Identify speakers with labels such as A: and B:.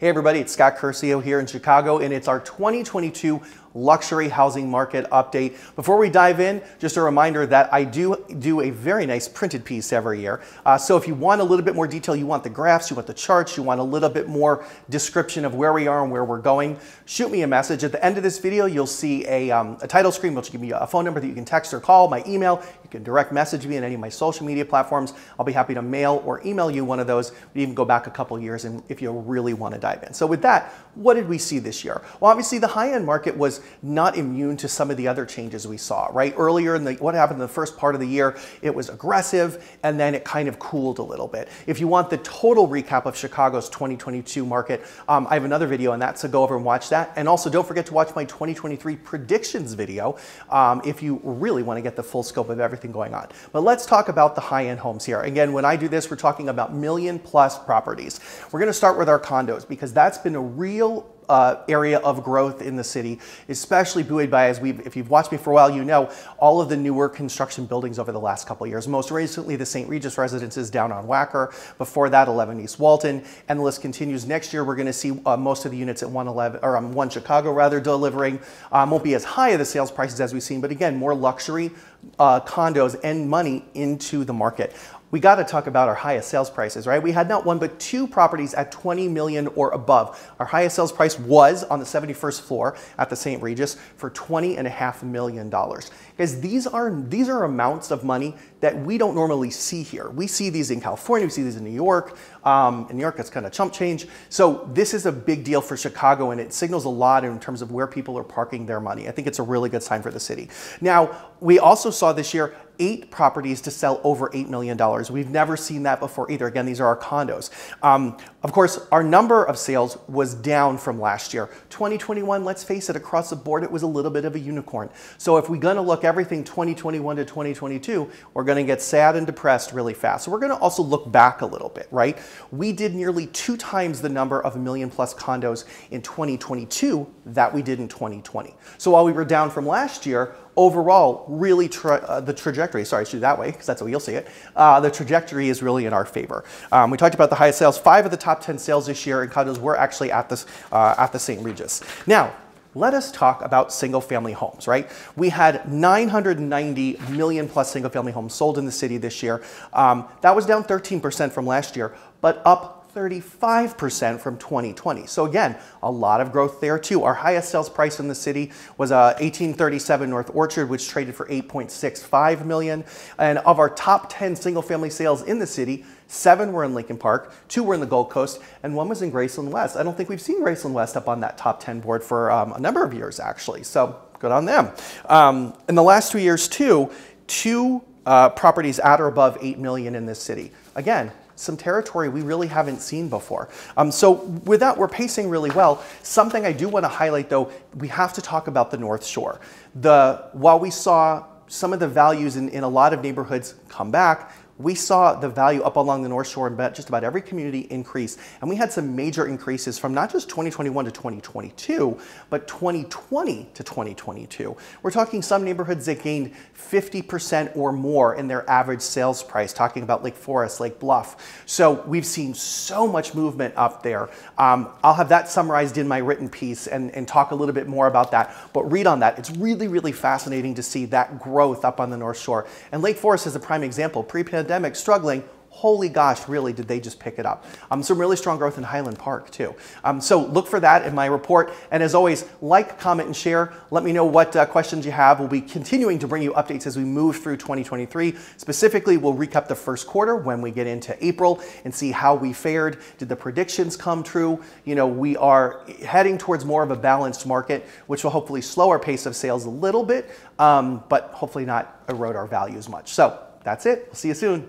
A: Hey everybody, it's Scott Curcio here in Chicago, and it's our 2022 luxury housing market update. Before we dive in, just a reminder that I do a very nice printed piece every year. So if you want a little bit more detail, you want the graphs, you want the charts, you want a little bit more description of where we are and where we're going, shoot me a message. At the end of this video, you'll see a title screen, which will give me a phone number that you can text or call, my email. You can direct message me on any of my social media platforms. I'll be happy to mail or email you one of those. We even go back a couple years and if you really want to dive in. So with that, what did we see this year? Well, obviously the high-end market was not immune to some of the other changes we saw, right? Earlier in what happened in the first part of the year, it was aggressive and then it kind of cooled a little bit. If you want the total recap of Chicago's 2022 market, I have another video on that, so go over and watch that. And also don't forget to watch my 2023 predictions video if you really want to get the full scope of everything going on. But let's talk about the high-end homes here. Again, when I do this, we're talking about million-plus properties. We're going to start with our condos because that's been a real area of growth in the city, especially buoyed by, if you've watched me for a while, you know, all of the newer construction buildings over the last couple of years. Most recently, the St. Regis residences down on Wacker. Before that, 11 East Walton, and the list continues. Next year, we're going to see most of the units at 111 or 1 Chicago rather delivering. Won't be as high of the sales prices as we've seen, but again, more luxury condos and money into the market. We got to talk about our highest sales prices, right? We had not one but two properties at 20 million or above. Our highest sales price was on the 71st floor at the St. Regis for $20.5 million. Guys, these are amounts of money that we don't normally see here. We see these in California, we see these in New York. In New York, it's kind of chump change. So this is a big deal for Chicago, and it signals a lot in terms of where people are parking their money. I think it's a really good sign for the city. Now, we also saw this year 8 properties to sell over $8 million. We've never seen that before either. Again, these are our condos. Of course, our number of sales was down from last year. 2021, let's face it, across the board, it was a little bit of a unicorn. So if we're going to look everything 2021 to 2022, we're going to get sad and depressed really fast. So we're going to also look back a little bit, right? We did nearly 2 times the number of million-plus condos in 2022 that we did in 2020. So while we were down from last year, overall, really the trajectory, sorry, I should do that way because that's how you'll see it. The trajectory is really in our favor. We talked about the highest sales. 5 of the top 10 sales this year in condos were actually at the St. Regis. Now, let us talk about single-family homes, right? We had 990 million-plus single-family homes sold in the city this year. That was down 13% from last year, but up 35% from 2020. So again, a lot of growth there too. Our highest sales price in the city was 1837 North Orchard, which traded for $8.65 million. And of our top 10 single-family sales in the city, 7 were in Lincoln Park, 2 were in the Gold Coast, and 1 was in Graceland West. I don't think we've seen Graceland West up on that top 10 board for a number of years, actually. So good on them. In the last 2 years too, 2 properties at or above $8 million in this city. Again, some territory we really haven't seen before. So with that, we're pacing really well. Something I do want to highlight though, we have to talk about the North Shore. While we saw some of the values in a lot of neighborhoods come back, we saw the value up along the North Shore in just about every community increase. And we had some major increases from not just 2021 to 2022, but 2020 to 2022. We're talking some neighborhoods that gained 50% or more in their average sales price, talking about Lake Forest, Lake Bluff. So we've seen so much movement up there. I'll have that summarized in my written piece and talk a little bit more about that. But read on that. It's really, really fascinating to see that growth up on the North Shore. And Lake Forest is a prime example. Pre-pandemic, struggling, holy gosh, really did they just pick it up. Some really strong growth in Highland Park too. So look for that in my report. And as always, like, comment, and share. Let me know what questions you have. We'll be continuing to bring you updates as we move through 2023. Specifically, we'll recap the first quarter when we get into April and see how we fared. Did the predictions come true? You know, we are heading towards more of a balanced market, which will hopefully slow our pace of sales a little bit, but hopefully not erode our values much. So that's it. We'll see you soon.